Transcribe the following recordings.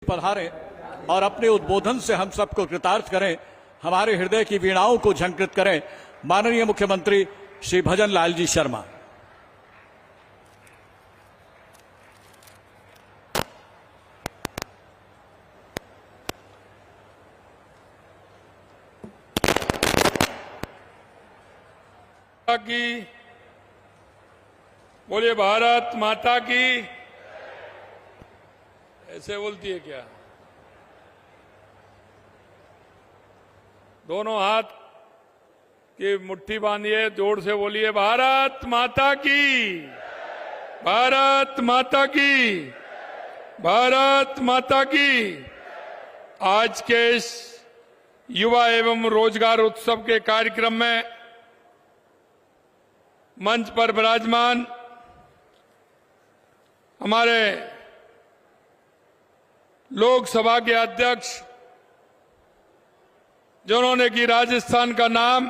पधारें और अपने उद्बोधन से हम सबको कृतार्थ करें, हमारे हृदय की वीणाओं को झंकृत करें। माननीय मुख्यमंत्री श्री भजन लाल जी शर्मा। की बोलिए, भारत माता की। ऐसे बोलती है क्या? दोनों हाथ की मुट्ठी बांधिए, जोर से बोलिए, भारत माता की, भारत माता की, भारत माता की। आज के इस युवा एवं रोजगार उत्सव के कार्यक्रम में मंच पर विराजमान हमारे लोकसभा के अध्यक्ष, जिन्होंने की राजस्थान का नाम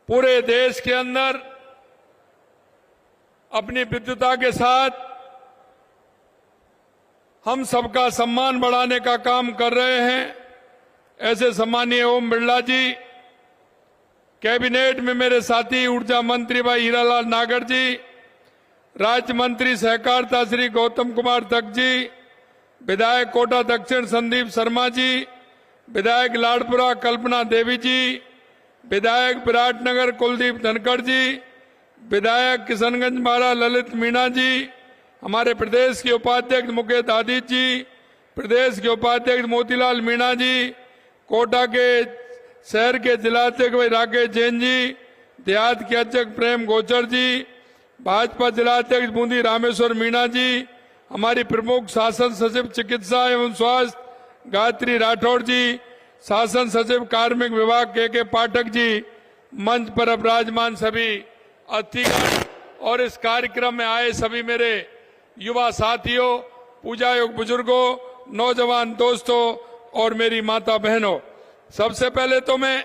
पूरे देश के अंदर अपनी विद्वता के साथ हम सबका सम्मान बढ़ाने का काम कर रहे हैं, ऐसे सम्मानीय ओम बिरला जी, कैबिनेट में मेरे साथी ऊर्जा मंत्री भाई हीरालाल नागर जी, राज्य मंत्री सहकारिता श्री गौतम कुमार तक जी, विधायक कोटा दक्षिण संदीप शर्मा जी, विधायक लाडपुरा कल्पना देवी जी, विधायक विराटनगर कुलदीप धनखड़ जी, विधायक किशनगंज मारा ललित मीणा जी, हमारे प्रदेश के उपाध्यक्ष मुकेश आदित्य जी, प्रदेश के उपाध्यक्ष मोतीलाल मीणा जी, कोटा के शहर के जिलाध्यक्ष भाई राकेश जैन जी, देहात के अध्यक्ष प्रेम गोचर जी, भाजपा जिलाध्यक्ष बूंदी रामेश्वर मीणा जी, हमारी प्रमुख शासन सचिव चिकित्सा एवं स्वास्थ्य गायत्री राठौड़ जी, शासन सचिव कार्मिक विभाग के पाठक जी, मंच पर विराजमान सभी अतिथिगण और इस कार्यक्रम में आए सभी मेरे युवा साथियों, पूजा योग बुजुर्गों, नौजवान दोस्तों और मेरी माता बहनों, सबसे पहले तो मैं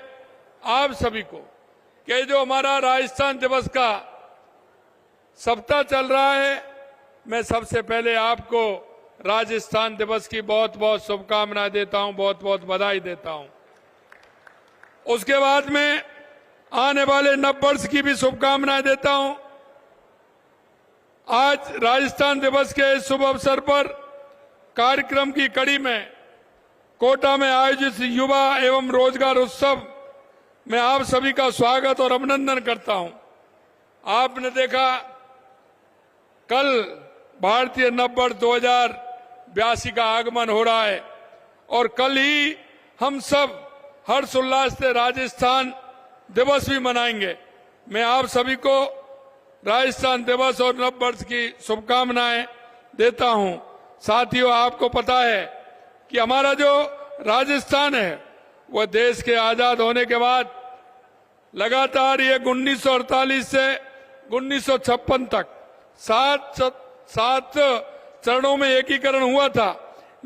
आप सभी को कि जो हमारा राजस्थान दिवस का सप्ताह चल रहा है, मैं सबसे पहले आपको राजस्थान दिवस की बहुत बहुत शुभकामनाएं देता हूं, बहुत बहुत बधाई देता हूं। उसके बाद में आने वाले नववर्ष की भी शुभकामनाएं देता हूं। आज राजस्थान दिवस के इस शुभ अवसर पर कार्यक्रम की कड़ी में कोटा में आयोजित युवा एवं रोजगार उत्सव में आप सभी का स्वागत और अभिनंदन करता हूं। आपने देखा कल भारतीय नववर्ष 2082 का आगमन हो रहा है और कल ही हम सब हर्षोल्लास से राजस्थान दिवस भी मनाएंगे। मैं आप सभी को राजस्थान दिवस और नववर्ष की शुभकामनाएं देता हूं। साथियों, आपको पता है कि हमारा जो राजस्थान है वह देश के आजाद होने के बाद लगातार ये 1948 से 1956 तक सात चरणों में एकीकरण हुआ था,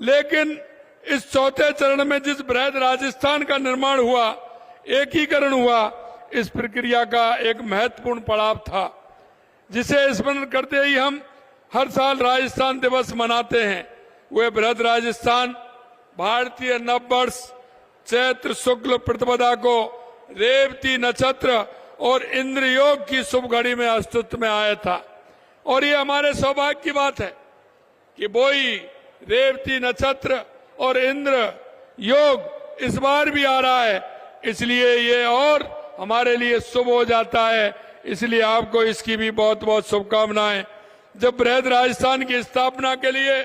लेकिन इस चौथे चरण में जिस बृहद राजस्थान का निर्माण हुआ, एकीकरण हुआ, इस प्रक्रिया का एक महत्वपूर्ण पड़ाव था, जिसे स्मरण करते ही हम हर साल राजस्थान दिवस मनाते हैं। वह बृहद राजस्थान भारतीय नववर्ष चैत्र शुक्ल प्रतिपदा को रेवती नक्षत्र और इंद्र योग की शुभ घड़ी में अस्तित्व में आया था और ये हमारे सौभाग्य की बात है कि वही रेवती नक्षत्र और इंद्र योग इस बार भी आ रहा है, इसलिए ये और हमारे लिए शुभ हो जाता है। इसलिए आपको इसकी भी बहुत बहुत शुभकामनाएं। जब बृहद राजस्थान की स्थापना के लिए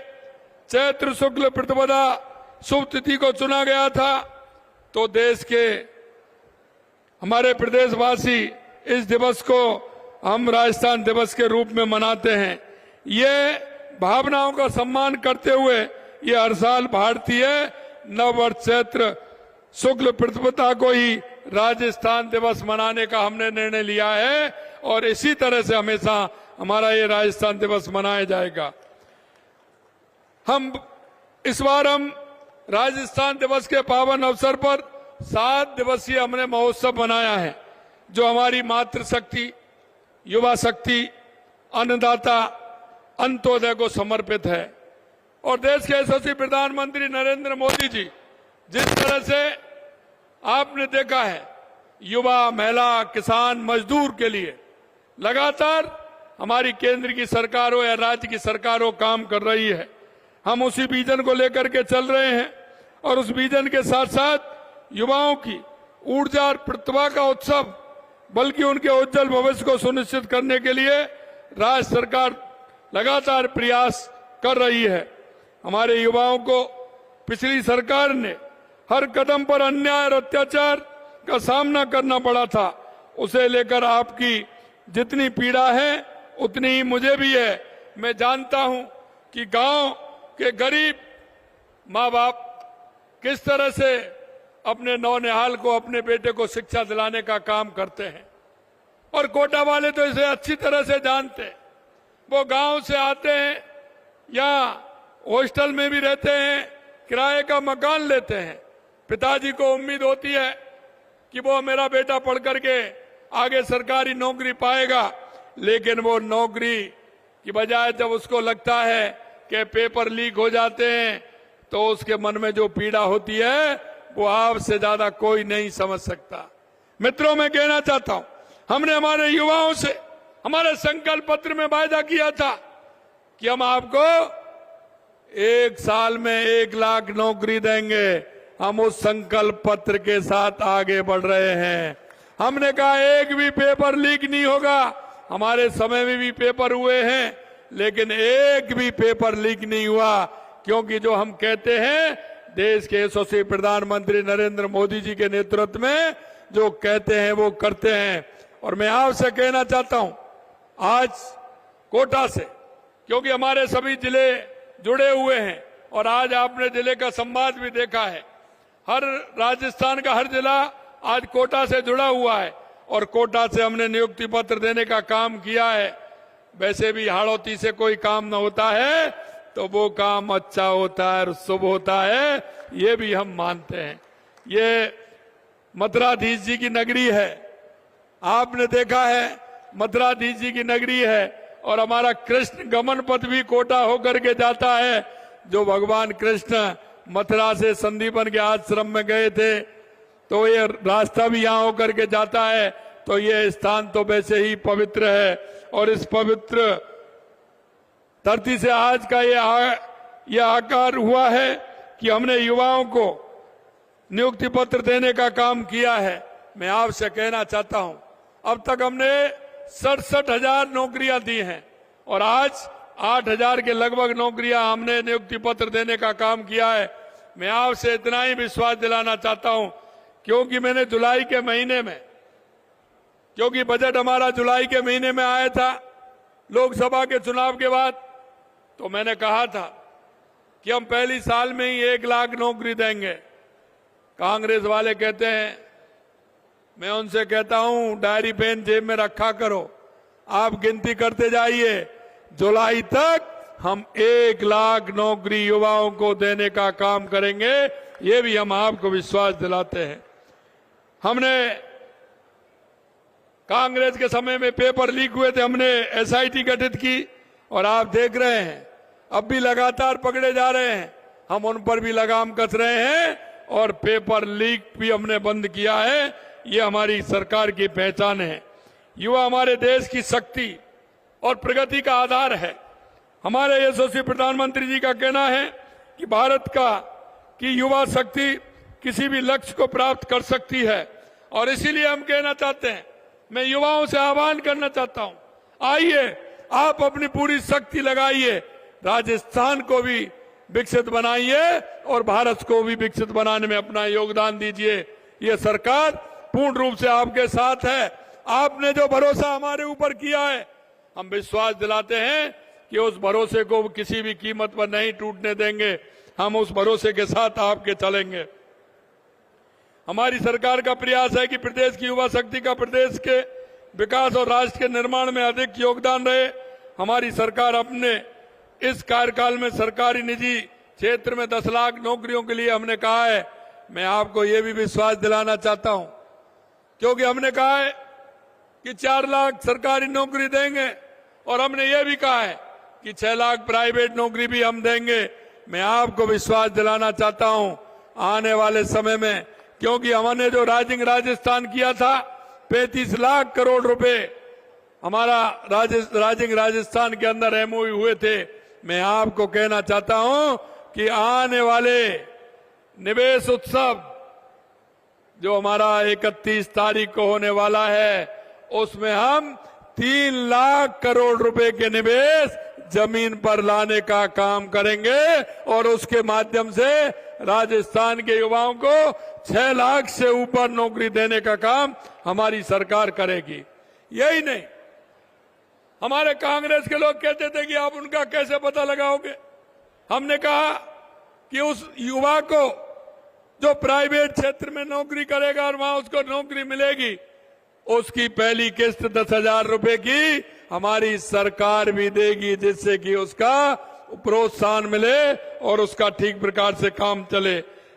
चैत्र शुक्ल प्रतिपदा शुभ तिथि को चुना गया था, तो देश के हमारे प्रदेशवासी इस दिवस को हम राजस्थान दिवस के रूप में मनाते हैं। ये भावनाओं का सम्मान करते हुए ये हर साल भारतीय नववर्ष चैत्र शुक्ल प्रतिपदा को ही राजस्थान दिवस मनाने का हमने निर्णय लिया है और इसी तरह से हमेशा हमारा ये राजस्थान दिवस मनाया जाएगा। इस बार हम राजस्थान दिवस के पावन अवसर पर 7 दिवसीय हमने महोत्सव मनाया है, जो हमारी मातृशक्ति, युवा शक्ति, अन्नदाता अंत्योदय को समर्पित है। और देश के यशस्वी प्रधानमंत्री नरेंद्र मोदी जी जिस तरह से आपने देखा है युवा, महिला, किसान, मजदूर के लिए लगातार हमारी केंद्र की सरकार हो या राज्य की सरकार हो काम कर रही है, हम उसी विजन को लेकर के चल रहे हैं। और उस विजन के साथ साथ युवाओं की ऊर्जा और प्रतिभा का उत्सव, बल्कि उनके उज्जवल भविष्य को सुनिश्चित करने के लिए राज्य सरकार लगातार प्रयास कर रही है। हमारे युवाओं को पिछली सरकार ने हर कदम पर अन्याय और अत्याचार का सामना करना पड़ा था, उसे लेकर आपकी जितनी पीड़ा है उतनी ही मुझे भी है। मैं जानता हूं कि गांव के गरीब माँ बाप किस तरह से अपने नौनिहाल को, अपने बेटे को शिक्षा दिलाने का काम करते हैं, और कोटा वाले तो इसे अच्छी तरह से जानते हैं। वो गांव से आते हैं या हॉस्टल में भी रहते हैं, किराए का मकान लेते हैं। पिताजी को उम्मीद होती है कि वो मेरा बेटा पढ़ करके आगे सरकारी नौकरी पाएगा, लेकिन वो नौकरी की बजाय जब उसको लगता है कि पेपर लीक हो जाते हैं तो उसके मन में जो पीड़ा होती है वो आपसे ज्यादा कोई नहीं समझ सकता। मित्रों, मैं कहना चाहता हूं, हमने हमारे युवाओं से हमारे संकल्प पत्र में वायदा किया था कि हम आपको 1 साल में 1 लाख नौकरी देंगे। हम उस संकल्प पत्र के साथ आगे बढ़ रहे हैं। हमने कहा एक भी पेपर लीक नहीं होगा। हमारे समय में भी पेपर हुए हैं, लेकिन एक भी पेपर लीक नहीं हुआ, क्योंकि जो हम कहते हैं देश के यशस्वी प्रधानमंत्री नरेंद्र मोदी जी के नेतृत्व में जो कहते हैं वो करते हैं। और मैं आपसे कहना चाहता हूं, आज कोटा से, क्योंकि हमारे सभी जिले जुड़े हुए हैं और आज आपने जिले का संवाद भी देखा है, हर राजस्थान का हर जिला आज कोटा से जुड़ा हुआ है और कोटा से हमने नियुक्ति पत्र देने का काम किया है। वैसे भी हाड़ौती से कोई काम न होता है तो वो काम अच्छा होता है और शुभ होता है, ये भी हम मानते हैं। ये मथुराधीश जी की नगरी है, आपने देखा है मथुराधीश जी की नगरी है, और हमारा कृष्ण गमन पथ भी कोटा होकर के जाता है। जो भगवान कृष्ण मथुरा से संदीपन के आश्रम में गए थे तो ये रास्ता भी यहाँ होकर के जाता है। तो ये स्थान तो वैसे ही पवित्र है, और इस पवित्र धरती से आज का ये आकार हुआ है कि हमने युवाओं को नियुक्ति पत्र देने का काम किया है। मैं आपसे कहना चाहता हूं, अब तक हमने 67,000 नौकरियां दी हैं और आज 8,000 के लगभग नौकरियां हमने नियुक्ति पत्र देने का काम किया है। मैं आपसे इतना ही विश्वास दिलाना चाहता हूं, क्योंकि मैंने जुलाई के महीने में, क्योंकि बजट हमारा जुलाई के महीने में आया था लोकसभा के चुनाव के बाद, तो मैंने कहा था कि हम पहली साल में ही 1 लाख नौकरी देंगे। कांग्रेस वाले कहते हैं, मैं उनसे कहता हूं डायरी पेन जेब में रखा करो, आप गिनती करते जाइए, जुलाई तक हम 1 लाख नौकरी युवाओं को देने का काम करेंगे। ये भी हम आपको विश्वास दिलाते हैं। हमने कांग्रेस के समय में पेपर लीक हुए थे, हमने एसआईटी गठित की और आप देख रहे हैं अब भी लगातार पकड़े जा रहे हैं। हम उन पर भी लगाम कस रहे हैं और पेपर लीक भी हमने बंद किया है। ये हमारी सरकार की पहचान है। युवा हमारे देश की शक्ति और प्रगति का आधार है। हमारे यशस्वी प्रधानमंत्री जी का कहना है कि भारत की युवा शक्ति किसी भी लक्ष्य को प्राप्त कर सकती है, और इसीलिए हम कहना चाहते हैं, मैं युवाओं से आह्वान करना चाहता हूं, आइए आप अपनी पूरी शक्ति लगाइए, राजस्थान को भी विकसित बनाइए और भारत को भी विकसित बनाने में अपना योगदान दीजिए। ये सरकार पूर्ण रूप से आपके साथ है। आपने जो भरोसा हमारे ऊपर किया है, हम विश्वास दिलाते हैं कि उस भरोसे को किसी भी कीमत पर नहीं टूटने देंगे। हम उस भरोसे के साथ आपके चलेंगे। हमारी सरकार का प्रयास है कि प्रदेश की युवा शक्ति का प्रदेश के विकास और राष्ट्र के निर्माण में अधिक योगदान रहे। हमारी सरकार अपने इस कार्यकाल में सरकारी निजी क्षेत्र में 10 लाख नौकरियों के लिए हमने कहा है। मैं आपको ये भी विश्वास दिलाना चाहता हूं, क्योंकि हमने कहा है कि 4 लाख सरकारी नौकरी देंगे, और हमने ये भी कहा है कि 6 लाख प्राइवेट नौकरी भी हम देंगे। मैं आपको विश्वास दिलाना चाहता हूं आने वाले समय में, क्योंकि हमने जो राजस्थान किया था 35 लाख करोड़ रुपए हमारा राजस्थान के अंदर एमओयू हुए थे। मैं आपको कहना चाहता हूं कि आने वाले निवेश उत्सव जो हमारा 31 तारीख को होने वाला है, उसमें हम 3 लाख करोड़ रुपए के निवेश जमीन पर लाने का काम करेंगे और उसके माध्यम से राजस्थान के युवाओं को 6 लाख से ऊपर नौकरी देने का काम हमारी सरकार करेगी। यही नहीं, हमारे कांग्रेस के लोग कहते थे कि आप उनका कैसे पता लगाओगे। हमने कहा कि उस युवा को जो प्राइवेट क्षेत्र में नौकरी करेगा और वहां उसको नौकरी मिलेगी, उसकी पहली किस्त 10,000 रुपए की हमारी सरकार भी देगी, जिससे कि उसका प्रोत्साहन मिले और उसका ठीक प्रकार से काम चले।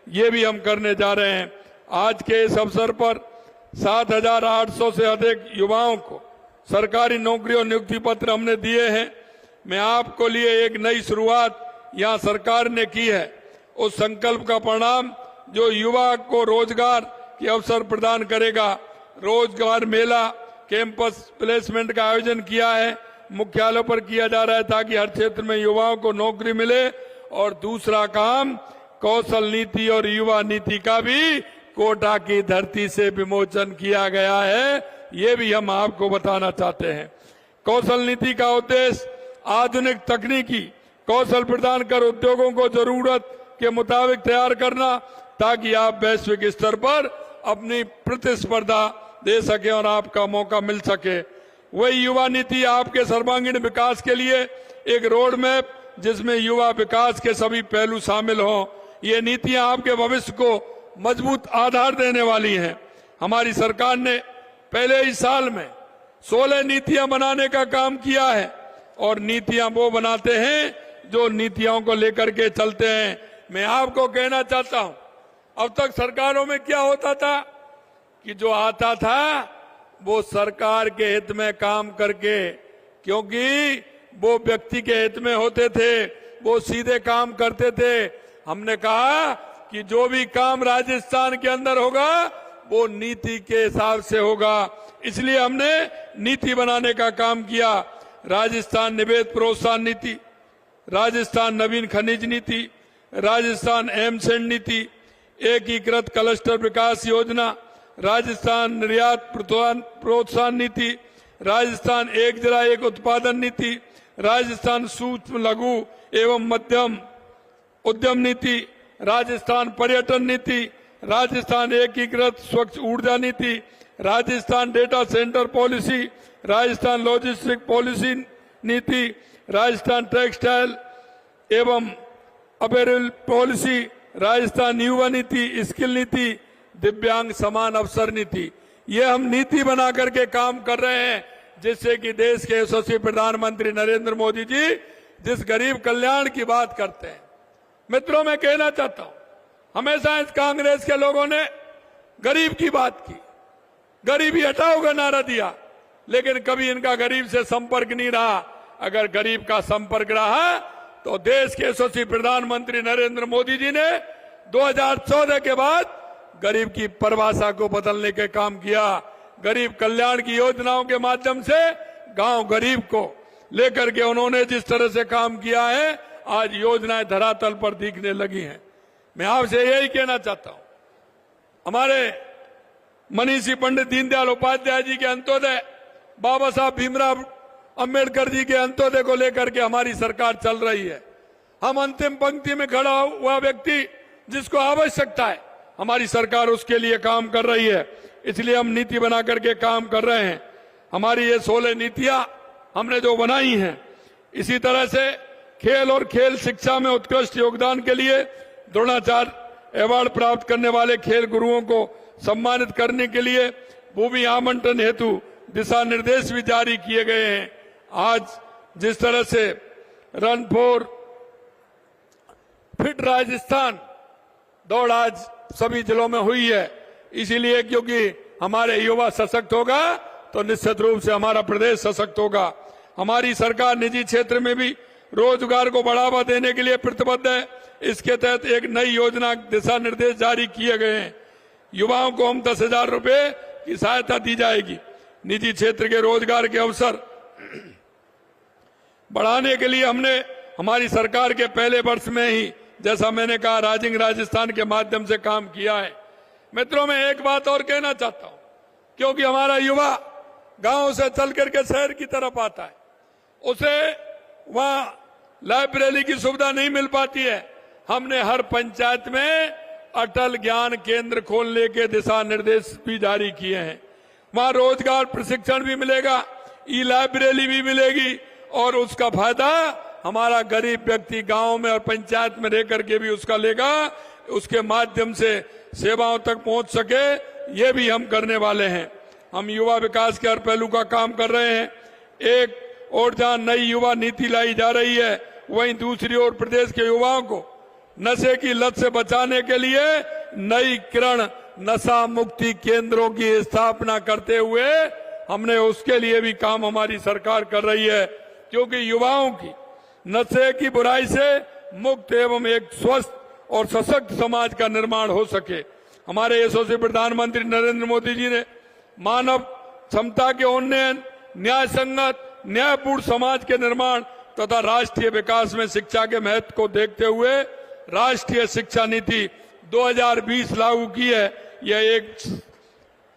ये भी हम करने जा रहे हैं। आज के इस अवसर पर 7,800 से अधिक युवाओं को सरकारी नौकरी और नियुक्ति पत्र हमने दिए हैं। मैं आपको लिए एक नई शुरुआत यहां सरकार ने की है। उस संकल्प का परिणाम जो युवा को रोजगार के अवसर प्रदान करेगा। रोजगार मेला, कैंपस प्लेसमेंट का आयोजन किया है, मुख्यालयों पर किया जा रहा है ताकि हर क्षेत्र में युवाओं को नौकरी मिले। और दूसरा काम कौशल नीति और युवा नीति का भी कोटा की धरती से विमोचन किया गया है। ये भी हम आपको बताना चाहते हैं। कौशल नीति का उद्देश्य आधुनिक तकनीकी कौशल प्रदान कर उद्योगों को जरूरत के मुताबिक तैयार करना, ताकि आप वैश्विक स्तर पर अपनी प्रतिस्पर्धा दे सके और आपका मौका मिल सके। वही युवा नीति आपके सर्वांगीण विकास के लिए एक रोड मैप, जिसमें युवा विकास के सभी पहलू शामिल हों। ये नीतियां आपके भविष्य को मजबूत आधार देने वाली हैं। हमारी सरकार ने पहले ही साल में 16 नीतियां बनाने का काम किया है और नीतियां वो बनाते हैं जो नीतियों को लेकर के चलते हैं। मैं आपको कहना चाहता हूं, अब तक सरकारों में क्या होता था कि जो आता था वो सरकार के हित में काम करके, क्योंकि वो व्यक्ति के हित में होते थे, वो सीधे काम करते थे। हमने कहा कि जो भी काम राजस्थान के अंदर होगा वो नीति के हिसाब से होगा, इसलिए हमने नीति बनाने का काम किया। राजस्थान निवेश प्रोत्साहन नीति, राजस्थान नवीन खनिज नीति, राजस्थान एमसेंड नीति, एकीकृत क्लस्टर विकास योजना, राजस्थान निर्यात प्रोत्साहन नीति, राजस्थान एक जिला एक उत्पादन नीति, राजस्थान सूक्ष्म लघु एवं मध्यम उद्यम नीति, राजस्थान पर्यटन नीति, राजस्थान एकीकृत स्वच्छ ऊर्जा नीति, Rajasthan data centre policy, Rajasthan logistic policy नीति, राजस्थान टेक्सटाइल एवं अपैरल पॉलिसी, राजस्थान युवा नीति, स्किल नीति, दिव्यांग समान अवसर नीति। ये हम नीति बना करके काम कर रहे हैं, जिससे कि देश के यशस्वी प्रधानमंत्री नरेंद्र मोदी जी जिस गरीब कल्याण की बात करते हैं। मित्रों, मैं कहना चाहता हूं, हमेशा इस कांग्रेस के लोगों ने गरीब की बात की, गरीबी हटाओ का नारा दिया, लेकिन कभी इनका गरीब से संपर्क नहीं रहा। अगर गरीब का संपर्क रहा तो देश के यशस्वी प्रधानमंत्री नरेंद्र मोदी जी ने 2014 के बाद गरीब की परिभाषा को बदलने के काम किया। गरीब कल्याण की योजनाओं के माध्यम से गांव गरीब को लेकर के उन्होंने जिस तरह से काम किया है, आज योजनाएं धरातल पर दिखने लगी हैं। मैं आपसे यही कहना चाहता हूं, हमारे मनीषी पंडित दीनदयाल उपाध्याय जी के अंत्योदय, बाबा साहब भीमराव अंबेडकर जी के अंत्योदय को लेकर के हमारी सरकार चल रही है। हम अंतिम पंक्ति में खड़ा हुआ व्यक्ति जिसको आवश्यकता है, हमारी सरकार उसके लिए काम कर रही है, इसलिए हम नीति बना करके काम कर रहे हैं। हमारी ये 16 नीतियां हमने जो बनाई हैं, इसी तरह से खेल और खेल शिक्षा में उत्कृष्ट योगदान के लिए द्रोणाचार्य अवार्ड प्राप्त करने वाले खेल गुरुओं को सम्मानित करने के लिए भूमि आवंटन हेतु दिशा निर्देश भी जारी किए गए हैं। आज जिस तरह से रन फॉर फिट राजस्थान दौड़ आज सभी जिलों में हुई है, इसीलिए क्योंकि हमारे युवा सशक्त होगा तो निश्चित रूप से हमारा प्रदेश सशक्त होगा। हमारी सरकार निजी क्षेत्र में भी रोजगार को बढ़ावा देने के लिए प्रतिबद्ध है। इसके तहत एक नई योजना दिशा निर्देश जारी किए गए हैं। युवाओं को हम 10,000 रुपए की सहायता दी जाएगी। निजी क्षेत्र के रोजगार के अवसर बढ़ाने के लिए हमने हमारी सरकार के पहले वर्ष में ही, जैसा मैंने कहा, राइजिंग राजस्थान के माध्यम से काम किया है। मित्रों, मैं एक बात और कहना चाहता हूं, क्योंकि हमारा युवा गांव से चल करके शहर की तरफ आता है, उसे वहां लाइब्रेरी की सुविधा नहीं मिल पाती है। हमने हर पंचायत में अटल ज्ञान केंद्र खोलने के दिशा निर्देश भी जारी किए हैं। वहां रोजगार प्रशिक्षण भी मिलेगा, ई लाइब्रेरी भी मिलेगी और उसका फायदा हमारा गरीब व्यक्ति गांव में और पंचायत में रह करके भी उसका लेगा। उसके माध्यम से सेवाओं तक पहुंच सके, ये भी हम करने वाले हैं। हम युवा विकास के हर पहलू का काम कर रहे हैं। एक और जहां नई युवा नीति लाई जा रही है, वहीं दूसरी ओर प्रदेश के युवाओं को नशे की लत से बचाने के लिए नई किरण नशा मुक्ति केंद्रों की स्थापना करते हुए हमने उसके लिए भी काम हमारी सरकार कर रही है, क्योंकि युवाओं की नशे की बुराई से मुक्त एवं एक स्वस्थ और सशक्त समाज का निर्माण हो सके। हमारे यशस्वी प्रधानमंत्री नरेंद्र मोदी जी ने मानव क्षमता के उन्नयन, न्याय संगत, न्यायपूर्ण समाज के निर्माण तथा राष्ट्रीय विकास में शिक्षा के महत्व को देखते हुए राष्ट्रीय शिक्षा नीति 2020 लागू की है। यह एक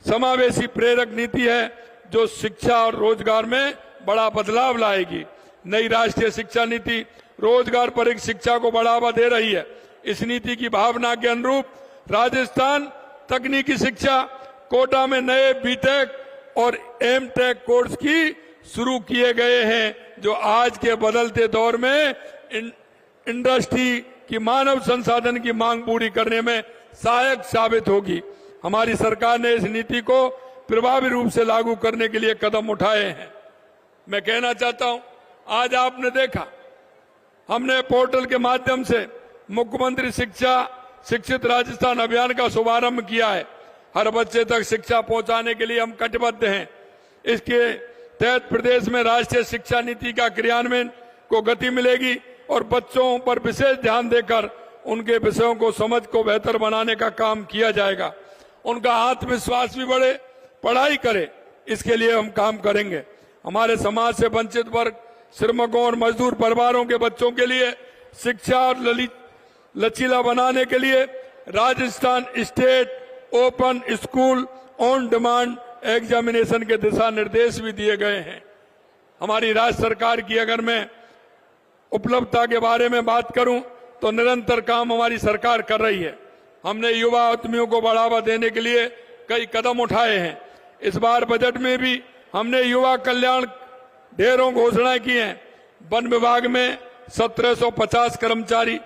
समावेशी प्रेरक नीति है जो शिक्षा और रोजगार में बड़ा बदलाव लाएगी। नई राष्ट्रीय शिक्षा नीति रोजगार परक शिक्षा को बढ़ावा दे रही है। इस नीति की भावना के अनुरूप राजस्थान तकनीकी शिक्षा कोटा में नए बीटेक और एमटेक कोर्स की शुरू किए गए हैं, जो आज के बदलते दौर में इंडस्ट्री की मानव संसाधन की मांग पूरी करने में सहायक साबित होगी। हमारी सरकार ने इस नीति को प्रभावी रूप से लागू करने के लिए कदम उठाए हैं। मैं कहना चाहता हूं, आज आपने देखा, हमने पोर्टल के माध्यम से मुख्यमंत्री शिक्षित राजस्थान अभियान का शुभारंभ किया है। हर बच्चे तक शिक्षा पहुंचाने के लिए हम कटिबद्ध हैं। इसके तहत प्रदेश में राष्ट्रीय शिक्षा नीति का क्रियान्वयन को गति मिलेगी और बच्चों पर विशेष ध्यान देकर उनके विषयों को समझ को बेहतर बनाने का काम किया जाएगा। उनका आत्मविश्वास भी बढ़े, पढ़ाई करे, इसके लिए हम काम करेंगे। हमारे समाज से वंचित वर्ग, श्रमिकों और मजदूर परिवारों के बच्चों के लिए शिक्षा और लचीला बनाने के लिए Rajasthan state open school on demand examination के दिशा निर्देश भी दिए गए हैं। हमारी राज्य सरकार की अगर मैं उपलब्धता के बारे में बात करूं तो निरंतर काम हमारी सरकार कर रही है। हमने युवा उद्यमियों को बढ़ावा देने के लिए कई कदम उठाए हैं। इस बार बजट में भी हमने युवा कल्याण ढेरों घोषणाएं की हैं। वन विभाग में 1750 कर्मचारी,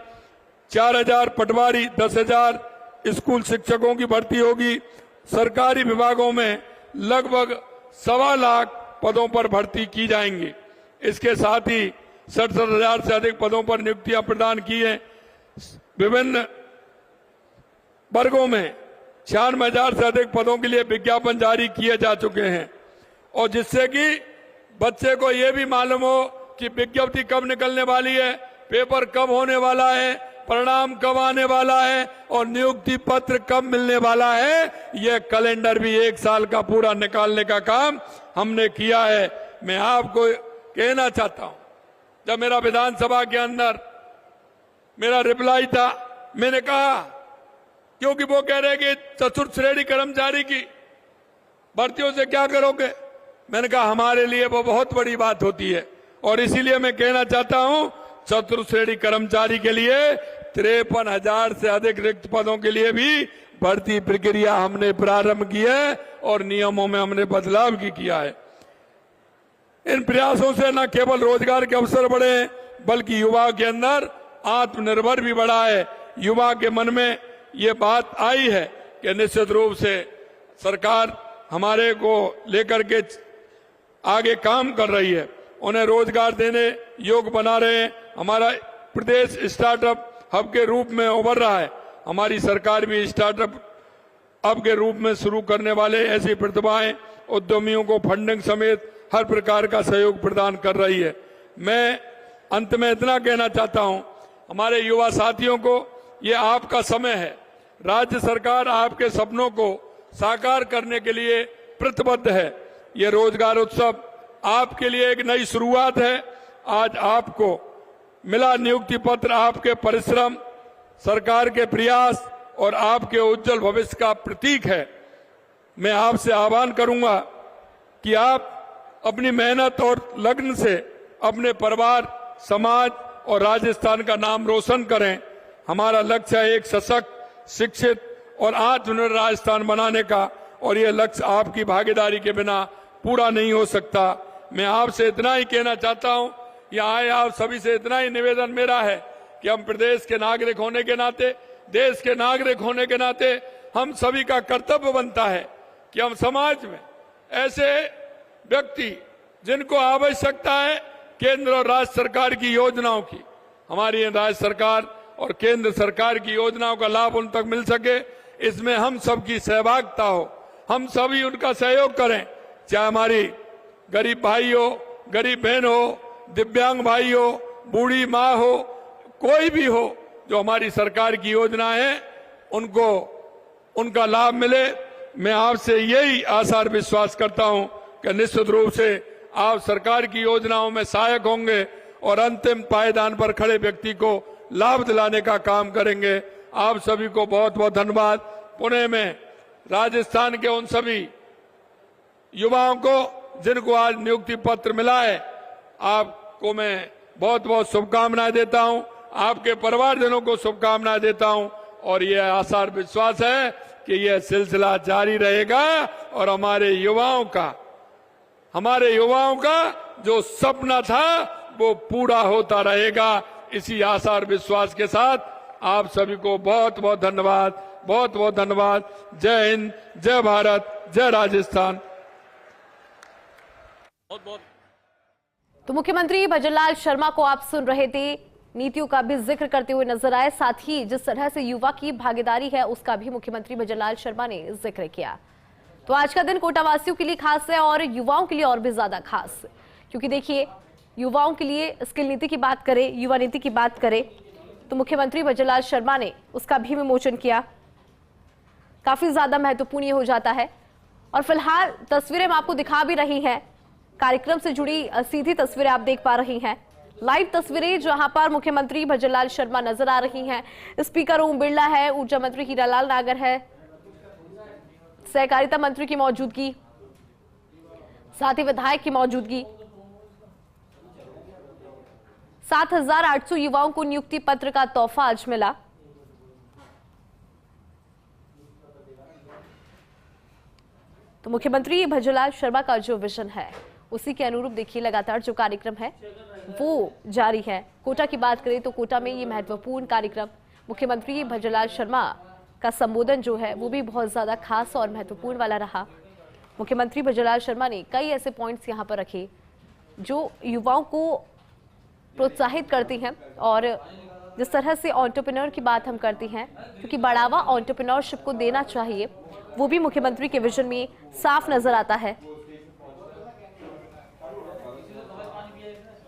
4000 पटवारी, 10,000 स्कूल शिक्षकों की भर्ती होगी। सरकारी विभागों में लगभग 1.25 लाख पदों पर भर्ती की जाएंगी। इसके साथ ही 67,000 से अधिक पदों पर नियुक्तियां प्रदान की हैं। विभिन्न वर्गों में 96,000 से अधिक पदों के लिए विज्ञापन जारी किए जा चुके हैं, और जिससे कि बच्चे को यह भी मालूम हो कि विज्ञप्ति कब निकलने वाली है, पेपर कब होने वाला है, परिणाम कब आने वाला है और नियुक्ति पत्र कब मिलने वाला है। यह कैलेंडर भी 1 साल का पूरा निकालने का काम हमने किया है। मैं आपको कहना चाहता हूं, जब मेरा विधानसभा के अंदर मेरा रिप्लाई था, मैंने कहा, क्योंकि वो कह रहे कि चतुर्थ श्रेणी कर्मचारी की भर्तियों से क्या करोगे, मैंने कहा हमारे लिए वो बहुत बड़ी बात होती है, और इसीलिए मैं कहना चाहता हूं चतुर्थ श्रेणी कर्मचारी के लिए 53,000 से अधिक रिक्त पदों के लिए भी भर्ती प्रक्रिया हमने प्रारंभ की है और नियमों में हमने बदलाव भी किया है। इन प्रयासों से न केवल रोजगार के अवसर बढ़े हैं, बल्कि युवा के अंदर आत्मनिर्भर भी बढ़ा है। युवा के मन में ये बात आई है कि निश्चित रूप से सरकार हमारे को लेकर के आगे काम कर रही है, उन्हें रोजगार देने योग्य बना रहे हैं। हमारा प्रदेश स्टार्टअप हब के रूप में उभर रहा है। हमारी सरकार भी स्टार्टअप हब के रूप में शुरू करने वाले ऐसी प्रतिभाएं, उद्यमियों को फंडिंग समेत हर प्रकार का सहयोग प्रदान कर रही है। मैं अंत में इतना कहना चाहता हूं, हमारे युवा साथियों को, ये आपका समय है। राज्य सरकार आपके सपनों को साकार करने के लिए प्रतिबद्ध है। ये रोजगार उत्सव आपके लिए एक नई शुरुआत है। आज आपको मिला नियुक्ति पत्र आपके परिश्रम, सरकार के प्रयास और आपके उज्जवल भविष्य का प्रतीक है। मैं आपसे आह्वान करूंगा कि आप अपनी मेहनत और लगन से अपने परिवार, समाज और राजस्थान का नाम रोशन करें। हमारा लक्ष्य है एक सशक्त, शिक्षित और आत्मनिर्भर राजस्थान बनाने का, और यह लक्ष्य आपकी भागीदारी के बिना पूरा नहीं हो सकता। मैं आपसे इतना ही कहना चाहता हूं, यहाँ आए आप सभी से इतना ही निवेदन मेरा है कि हम प्रदेश के नागरिक होने के नाते, देश के नागरिक होने के नाते हम सभी का कर्तव्य बनता है कि हम समाज में ऐसे व्यक्ति जिनको आवश्यकता है केंद्र और राज्य सरकार की योजनाओं की, हमारी राज्य सरकार और केंद्र सरकार की योजनाओं का लाभ उन तक मिल सके, इसमें हम सबकी सहभागिता हो, हम सभी उनका सहयोग करें। चाहे हमारी गरीब भाई हो, गरीब बहन हो, दिव्यांग भाई हो, बूढ़ी माँ हो, कोई भी हो, जो हमारी सरकार की योजना है उनको उनका लाभ मिले। मैं आपसे यही आशा और विश्वास करता हूं कि निश्चित रूप से आप सरकार की योजनाओं में सहायक होंगे और अंतिम पायदान पर खड़े व्यक्ति को लाभ दिलाने का काम करेंगे। आप सभी को बहुत बहुत धन्यवाद। पुणे में राजस्थान के उन सभी युवाओं को जिनको आज नियुक्ति पत्र मिला है, आपको मैं बहुत बहुत शुभकामनाएं देता हूं, आपके परिवारजनों को शुभकामनाएं देता हूं, और यह आशा और विश्वास है कि यह सिलसिला जारी रहेगा और हमारे युवाओं का जो सपना था वो पूरा होता रहेगा। इसी आशा और विश्वास के साथ आप सभी को बहुत बहुत धन्यवाद, बहुत बहुत धन्यवाद। जय हिंद, जय भारत, जय राजस्थान। बहुत बहुत तो मुख्यमंत्री भजनलाल शर्मा को आप सुन रहे थे, नीतियों का भी जिक्र करते हुए नजर आए, साथ ही जिस तरह से युवा की भागीदारी है उसका भी मुख्यमंत्री भजनलाल शर्मा ने जिक्र किया। तो आज का दिन कोटावासियों के लिए खास है और युवाओं के लिए और भी ज्यादा खास, क्योंकि देखिए युवाओं के लिए स्किल नीति की बात करें, युवा नीति की बात करें तो मुख्यमंत्री भजनलाल शर्मा ने उसका भी विमोचन किया। काफी ज्यादा महत्वपूर्ण ये हो जाता है। और फिलहाल तस्वीरें हम आपको दिखा भी रही हैं, कार्यक्रम से जुड़ी सीधी तस्वीरें आप देख पा रही हैं, लाइव तस्वीरें जहां पर मुख्यमंत्री भजनलाल शर्मा नजर आ रही हैं। स्पीकर ओम बिरला है, ऊर्जा मंत्री हीरालाल नागर है, सहकारिता मंत्री की मौजूदगी, साथ ही विधायक की मौजूदगी। 7,800 युवाओं को नियुक्ति पत्र का तोहफा आज मिला। तो मुख्यमंत्री भजनलाल शर्मा का जो विजन है उसी के अनुरूप देखिए लगातार जो कार्यक्रम है वो जारी है। कोटा की बात करें तो कोटा में ये महत्वपूर्ण कार्यक्रम, मुख्यमंत्री भजनलाल शर्मा का संबोधन जो है वो भी बहुत ज्यादा खास और महत्वपूर्ण वाला रहा। मुख्यमंत्री भजनलाल शर्मा ने कई ऐसे पॉइंट्स यहाँ पर रखे जो युवाओं को प्रोत्साहित करती हैं, और जिस तरह से एंटरप्रेन्योर की बात हम करती हैं, क्योंकि बढ़ावा एंटरप्रेन्योरशिप को देना चाहिए, वो भी मुख्यमंत्री के विजन में साफ नजर आता है।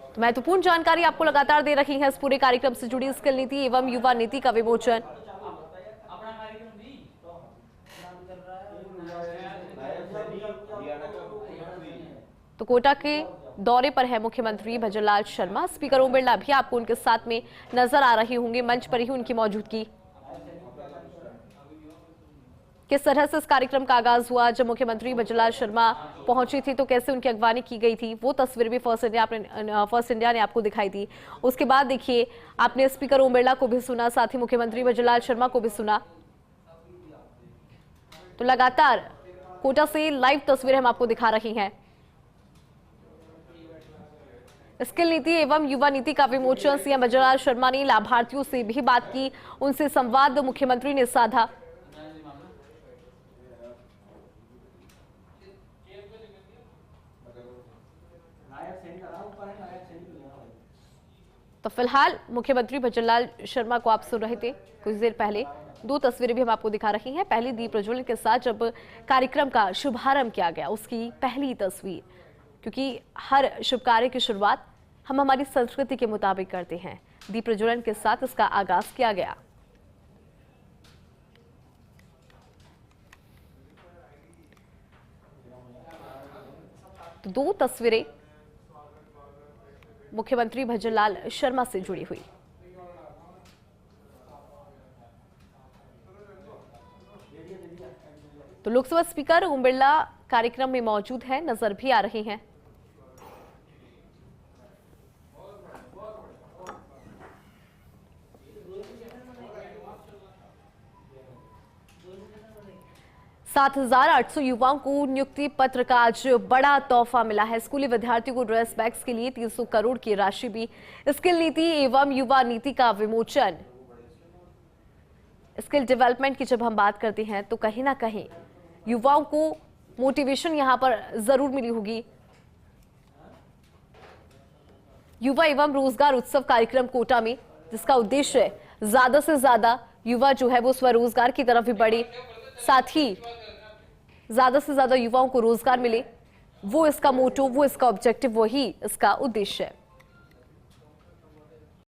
तो महत्वपूर्ण जानकारी आपको लगातार दे रही है इस पूरे कार्यक्रम से जुड़ी स्किल नीति एवं युवा नीति का विमोचन। तो कोटा के दौरे पर है मुख्यमंत्री भजनलाल शर्मा। स्पीकर ओम बिरला भी आपको उनके साथ में नजर आ रही होंगे, मंच पर ही उनकी मौजूदगी। किस तरह से इस कार्यक्रम का आगाज हुआ, जब मुख्यमंत्री भजनलाल शर्मा पहुंची थी तो कैसे उनकी अगवानी की गई थी, वो तस्वीर भी फर्स्ट इंडिया ने आपको दिखाई थी। उसके बाद देखिए आपने स्पीकर ओम बिरला को भी सुना, साथ ही मुख्यमंत्री भजनलाल शर्मा को भी सुना। तो लगातार कोटा से लाइव तस्वीरें हम आपको दिखा रही हैं। स्किल नीति एवं युवा नीति का विमोचन, सीएम भजनलाल शर्मा ने लाभार्थियों से भी बात की, उनसे संवाद मुख्यमंत्री ने साधा। तो फिलहाल मुख्यमंत्री भजनलाल शर्मा को आप सुन रहे थे कुछ देर पहले। दो तस्वीरें भी हम आपको दिखा रही हैं। पहली दीप प्रज्वलन के साथ जब कार्यक्रम का शुभारंभ किया गया उसकी पहली तस्वीर, क्योंकि हर शुभ कार्य की शुरुआत हम हमारी संस्कृति के मुताबिक करते हैं। दीप प्रज्वलन के साथ इसका आगाज किया गया। तो 2 तस्वीरें मुख्यमंत्री भजनलाल शर्मा से जुड़ी हुई। तो लोकसभा स्पीकर ओम बिरला कार्यक्रम में मौजूद है, नजर भी आ रही हैं। सात 7,800 युवाओं को नियुक्ति पत्र का आज बड़ा तोहफा मिला है। स्कूली विद्यार्थियों को ड्रेस बैग्स के लिए 300 करोड़ की राशि भी। स्किल नीति एवं युवा नीति का विमोचन। स्किल डेवलपमेंट की जब हम बात करते हैं तो कहीं ना कहीं युवाओं को मोटिवेशन यहां पर जरूर मिली होगी। युवा एवं रोजगार उत्सव कार्यक्रम कोटा में, जिसका उद्देश्य ज्यादा से ज्यादा युवा जो है वो स्वरोजगार की तरफ भी बढ़े, साथ ही ज्यादा से ज्यादा युवाओं को रोजगार मिले, वो इसका मोटो, वो इसका ऑब्जेक्टिव, वही इसका उद्देश्य है।